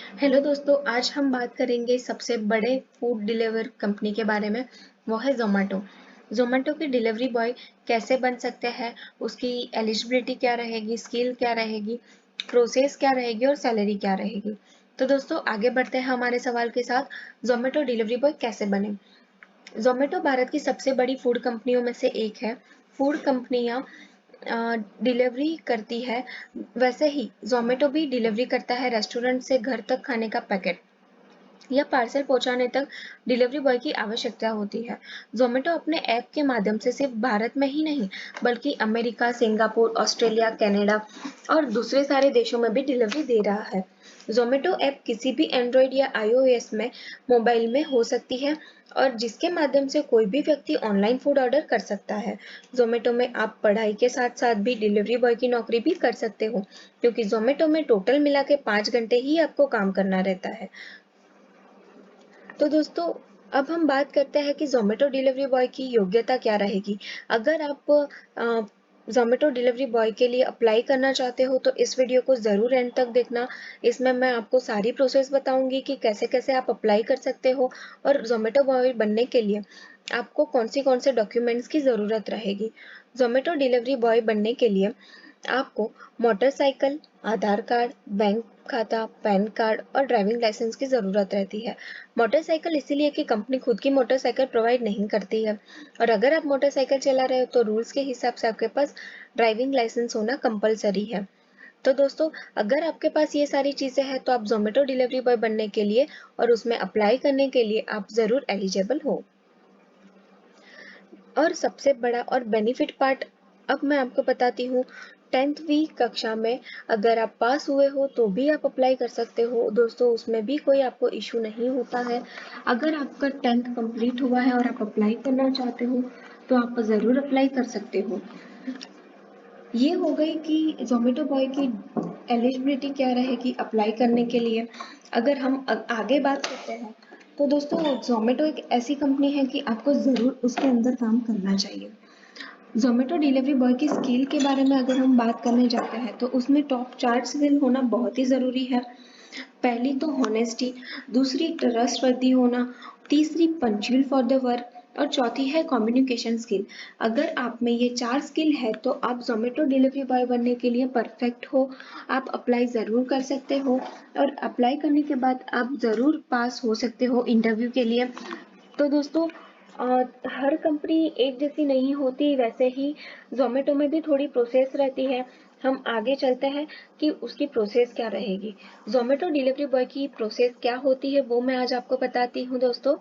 Hello दोस्तों, आज हम बात करेंगे सबसे बड़े फूड डिलीवर कंपनी के बारे में। वो है ज़ोमैटो। ज़ोमैटो की डिलीवरी बॉय कैसे बन सकते हैं, उसकी एलिजिबिलिटी क्या रहेगी, स्किल क्या रहेगी, प्रोसेस क्या रहेगी और सैलरी क्या रहेगी। तो दोस्तों आगे बढ़ते हैं हमारे सवाल के साथ। ज़ोमैटो डिलीवरी बॉय कैसे बने। ज़ोमैटो भारत की सबसे बड़ी फूड कंपनियों में से एक है। फूड कंपनियां डिलीवरी करती है, वैसे ही ज़ोमैटो भी डिलीवरी करता है रेस्टोरेंट से घर तक खाने का पैकेट या पार्सल पहुंचाने तक डिलीवरी बॉय की आवश्यकता होती है। ज़ोमैटो अपने ऐप के माध्यम से सिर्फ भारत में ही नहीं बल्कि अमेरिका, सिंगापुर, ऑस्ट्रेलिया, कनाडा और दूसरे सारे देशों में भी डिलीवरी दे रहा है। ज़ोमैटो ऐप किसी भी एंड्रॉयड या आईओएस में मोबाइल में हो सकती है और जिसके माध्यम से कोई भी व्यक्ति ऑनलाइन फूड ऑर्डर कर सकता है। ज़ोमैटो में आप पढ़ाई के साथ साथ भी डिलीवरी बॉय की नौकरी भी कर सकते हो, क्योंकि ज़ोमैटो में टोटल मिला के 5 घंटे ही आपको काम करना रहता है। तो दोस्तों अब हम बात करते हैं कि ज़ोमैटो डिलीवरी बॉय की योग्यता क्या रहेगी। अगर आप ज़ोमैटो डिलीवरी बॉय के लिए अप्लाई करना चाहते हो तो इस वीडियो को ज़रूर एंड तक देखना। इसमें मैं आपको सारी प्रोसेस बताऊंगी कि कैसे कैसे आप अप्लाई कर सकते हो और ज़ोमैटो बॉय बनने के लिए आपको कौन से डॉक्यूमेंट्स की ज़रूरत रहेगी। ज़ोमैटो डिलीवरी बॉय बनने के लिए आपको मोटरसाइकिल, आधार कार्ड, बैंक खाता, पैन कार्ड और ड्राइविंग लाइसेंस की ज़रूरत रहती है। मोटरसाइकिल इसीलिए कि कंपनी खुद की मोटरसाइकिल प्रोवाइड नहीं करती है और अगर आप मोटरसाइकिल चला रहे हो तो रूल्स के हिसाब से आपके पास ड्राइविंग लाइसेंस होना कंपलसरी है। तो दोस्तों अगर आपके पास ये सारी चीज़ें हैं तो आप ज़ोमैटो डिलीवरी बॉय बनने के लिए और उसमें अप्लाई करने के लिए आप ज़रूर एलिजिबल हो। और सबसे बड़ा और बेनिफिट पार्ट अब मैं आपको बताती हूँ। 10वीं कक्षा में अगर आप पास हुए हो तो भी आप अप्लाई कर सकते हो दोस्तों, उसमें भी कोई आपको इशू नहीं होता है। अगर आपका 10th कंप्लीट हुआ है और आप अप्लाई करना चाहते हो तो आप ज़रूर अप्लाई कर सकते हो। ये हो गई कि ज़ोमैटो बॉय की एलिजिबिलिटी क्या रहेगी अप्लाई करने के लिए। अगर हम आगे बात करते हैं तो दोस्तों ज़ोमैटो एक ऐसी कंपनी है कि आपको ज़रूर उसके अंदर काम करना चाहिए। ज़ोमैटो डिलीवरी बॉय की स्किल के बारे में अगर हम बात करने जाते हैं तो उसमें टॉप 4 स्किल होना बहुत ही ज़रूरी है। पहली तो हॉनेस्टी, दूसरी ट्रस्टवर्दी होना, तीसरी पंक्चुअल फॉर द वर्क और चौथी है कम्युनिकेशन स्किल। अगर आप में ये 4 स्किल है तो आप ज़ोमैटो डिलीवरी बॉय बनने के लिए परफेक्ट हो। आप अप्लाई ज़रूर कर सकते हो और अप्लाई करने के बाद आप ज़रूर पास हो सकते हो इंटरव्यू के लिए। तो दोस्तों हर कंपनी एक जैसी नहीं होती, वैसे ही ज़ोमैटो में भी थोड़ी प्रोसेस रहती है। हम आगे चलते हैं कि उसकी प्रोसेस क्या रहेगी। ज़ोमैटो डिलीवरी बॉय की प्रोसेस क्या होती है वो मैं आज आपको बताती हूँ दोस्तों।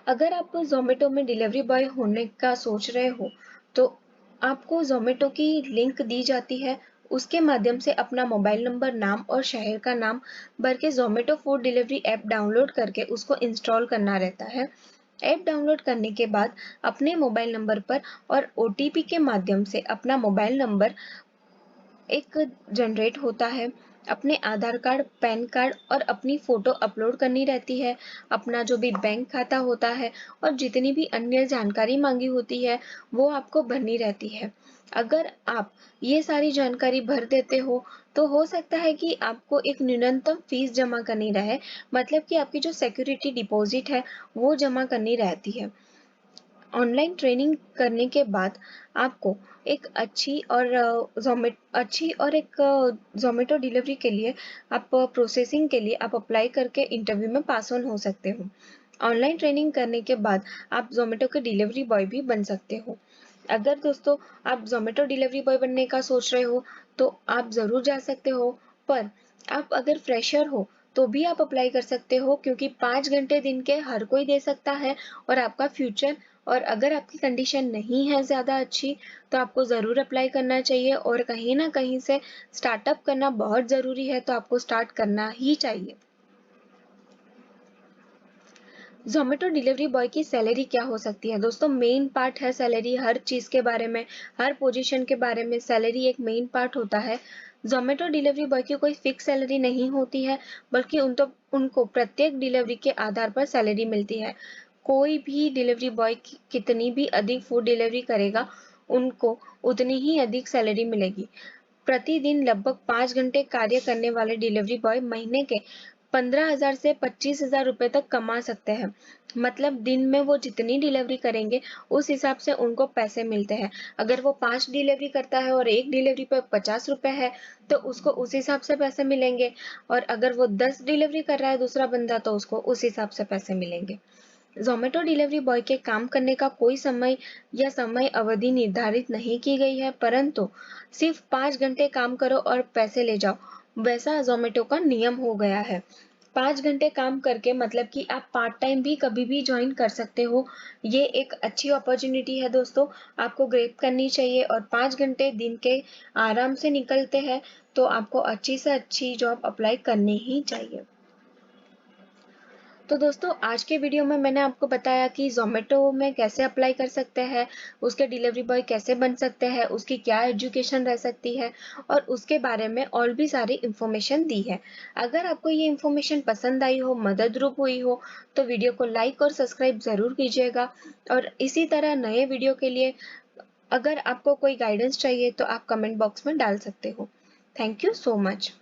अगर आप ज़ोमैटो में डिलीवरी बॉय होने का सोच रहे हो तो आपको ज़ोमैटो की लिंक दी जाती है। उसके माध्यम से अपना मोबाइल नंबर, नाम और शहर का नाम भर के Zomato food delivery app download करके उसको इंस्टॉल करना रहता है। ऐप डाउनलोड करने के बाद अपने मोबाइल नंबर पर और ओटीपी के माध्यम से अपना मोबाइल नंबर एक जनरेट होता है। अपने आधार कार्ड, पैन कार्ड और अपनी फ़ोटो अपलोड करनी रहती है। अपना जो भी बैंक खाता होता है और जितनी भी अन्य जानकारी माँगी होती है, वो आपको भरनी रहती है। अगर आप ये सारी जानकारी भर देते तो हो सकता है कि आपको एक न्यूनतम फ़ीस जमा करनी रहे, मतलब कि आपकी जो सिक्योरिटी डिपॉज़िट है, वो जमा करनी रहती है। ऑनलाइन ट्रेनिंग करने के बाद आपको एक एक ज़ोमैटो डिलीवरी के लिए आप प्रोसेसिंग के लिए आप अप्लाई करके इंटरव्यू में पास ऑन हो सकते हो। ऑनलाइन ट्रेनिंग करने के बाद आप ज़ोमैटो के डिलीवरी बॉय भी बन सकते हो। अगर दोस्तों आप ज़ोमैटो डिलीवरी बॉय बनने का सोच रहे हो तो आप ज़रूर जा सकते हो, पर आप अगर फ्रेशर हो तो भी आप अप्लाई कर सकते हो, क्योंकि 5 घंटे दिन के हर कोई दे सकता है और आपका फ्यूचर और अगर आपकी कंडीशन नहीं है ज़्यादा अच्छी तो आपको ज़रूर अप्लाई करना चाहिए और कहीं न कहीं से स्टार्टअप करना बहुत ज़रूरी है, तो आपको स्टार्ट करना ही चाहिए। ज़ोमैटो डिलीवरी बॉय की सैलरी क्या हो सकती है दोस्तों। मेन पार्ट है सैलरी। हर चीज़ के बारे में, हर पोजीशन के बारे में सैलरी एक मेन पार्ट होता है। ज़ोमैटो डिलीवरी बॉय की कोई फिक्स सैलरी नहीं होती है, बल्कि उनको प्रत्येक डिलीवरी के आधार पर सैलरी मिलती है। कोई भी डिलीवरी बॉय कितनी भी अधिक फूड डिलीवरी करेगा, उनको उतनी ही अधिक सैलरी मिलेगी। प्रतिदिन लगभग 5 घंटे कार्य करने वाले डिलीवरी बॉय महीने के 15,000 से 25,000 रुपए तक कमा सकते हैं। मतलब दिन में वो जितनी डिलीवरी करेंगे उस हिसाब से उनको पैसे मिलते हैं। अगर वो 5 डिलीवरी करता है और एक डिलीवरी पे 50 रुपए है तो उसको उस हिसाब से पैसे मिलेंगे, और अगर वो 10 डिलीवरी कर रहा है दूसरा बंदा तो उसको उस हिसाब से पैसे मिलेंगे। ज़ोमैटो डिलीवरी बॉय के काम करने का कोई समय या समय अवधि निर्धारित नहीं की गई है, परंतु सिर्फ 5 घंटे काम करो और पैसे ले जाओ, वैसा ज़ोमैटो का नियम हो गया है। 5 घंटे काम करके मतलब कि आप पार्ट टाइम भी कभी भी जॉइन कर सकते हो। ये एक अच्छी अपॉर्चुनिटी है दोस्तों, आपको ग्रैब करनी चाहिए, और 5 घंटे दिन के आराम से निकलते हैं, तो आपको अच्छी से अच्छी जॉब अप्लाई करनी ही चाहिए। तो दोस्तों आज के वीडियो में मैंने आपको बताया कि ज़ोमैटो में कैसे अप्लाई कर सकते हैं, उसके डिलीवरी बॉय कैसे बन सकते हैं, उसकी क्या एजुकेशन रह सकती है, और उसके बारे में और भी सारी इन्फॉर्मेशन दी है। अगर आपको ये इन्फॉर्मेशन पसंद आई हो, मददरूप हुई हो, तो वीडियो को लाइक और सब्सक्राइब ज़रूर कीजिएगा, और इसी तरह नए वीडियो के लिए अगर आपको कोई गाइडेंस चाहिए तो आप कमेंट बॉक्स में डाल सकते हो। Thank you so much.